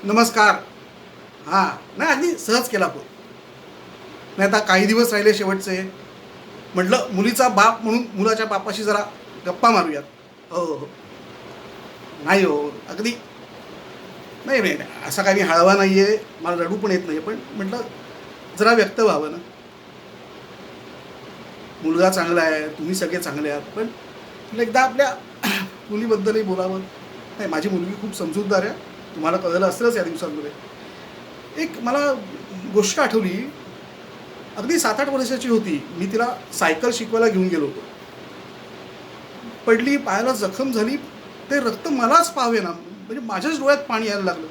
नमस्कार. हां, नाही अगदी सहज केला फोन. नाही आता काही दिवस राहिले शेवटचे. म्हटलं मुलीचा बाप म्हणून मुलाच्या बापाशी जरा गप्पा मारूयात. हो, हो. नाही हो, अगदी नाही, नाही, नाही. असा काही मी हळवा नाही आहे. मला रडू पण येत नाही पण म्हटलं जरा व्यक्त व्हावं ना. मुलगा चांगला आहे, तुम्ही सगळे चांगले आहात. पण म्हटलं एकदा आपल्या मुलीबद्दलही बोलावं. नाही, माझी मुलगी खूप समजूतदार आहे. तुम्हाला कळलं असलंच या दिवसांमध्ये. एक मला गोष्ट आठवली. अगदी 7-8 वर्षाची होती. मी तिला सायकल शिकवायला घेऊन गेलो होतो. पडली, पायाला जखम झाली. ते रक्त मलाच पावेना. म्हणजे माझ्याच डोळ्यात पाणी यायला लागलं.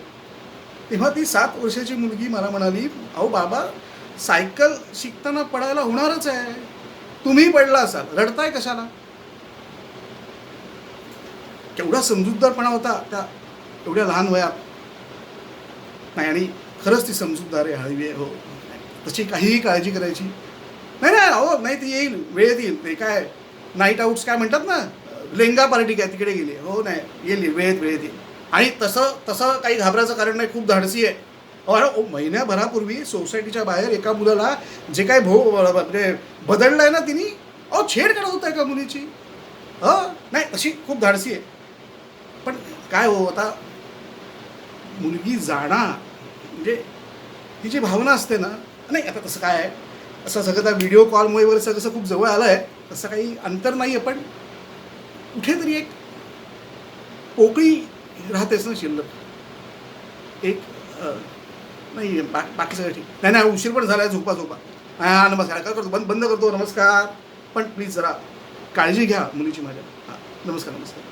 तेव्हा ती 7 वर्षाची मुलगी मला म्हणाली, "अहो बाबा, सायकल शिकताना पडायला होणारच आहे. तुम्ही पडला असाल. रडताय कशाला?" केवढा समजूतदारपणा होता त्या एवढ्या लहान वयात. नाही आणि खरंच ती समजूतदार आहे, हळवी आहे. हो. तशी काहीही काळजी करायची नाही. नाही, अहो नाही, ती येईल, वेळेत येईल. ते काय नाईट आउट्स काय म्हणतात ना, लेंगा पार्टी काय तिकडे गेली. हो, नाही, येईल, वेळेत वेळेत येईल. आणि तसं तसं काही घाबरायचं कारण नाही. खूप धाडसी आहे. अहो, महिन्याभरापूर्वी सोसायटीच्या बाहेर एका मुलाला जे काही म्हणजे बदललंय ना तिने, अहो छेड करत होता एका मुलीची. हो, नाही तशी खूप धाडसी आहे. पण काय हो आता मुलगी जाणार म्हणजे ही जी भावना असते ना, नाही आता तसं काय आहे, असं सगळं त्या व्हिडिओ कॉलमुळे वगैरे सगळं कसं खूप जवळ आलं आहे. तसं काही अंतर नाही आहे. पण कुठेतरी एक पोकळी राहतेच ना शिल्लक. एक नाही बाकी सगळं ठीक. नाही नाही, उशीर पण झाला आहे. झोपा झोपा. हां, नमस्कार. काय करतो, बंद बंद करतो. नमस्कार. पण प्लीज जरा काळजी घ्या मुलीची माझ्या. हां, नमस्कार नमस्कार.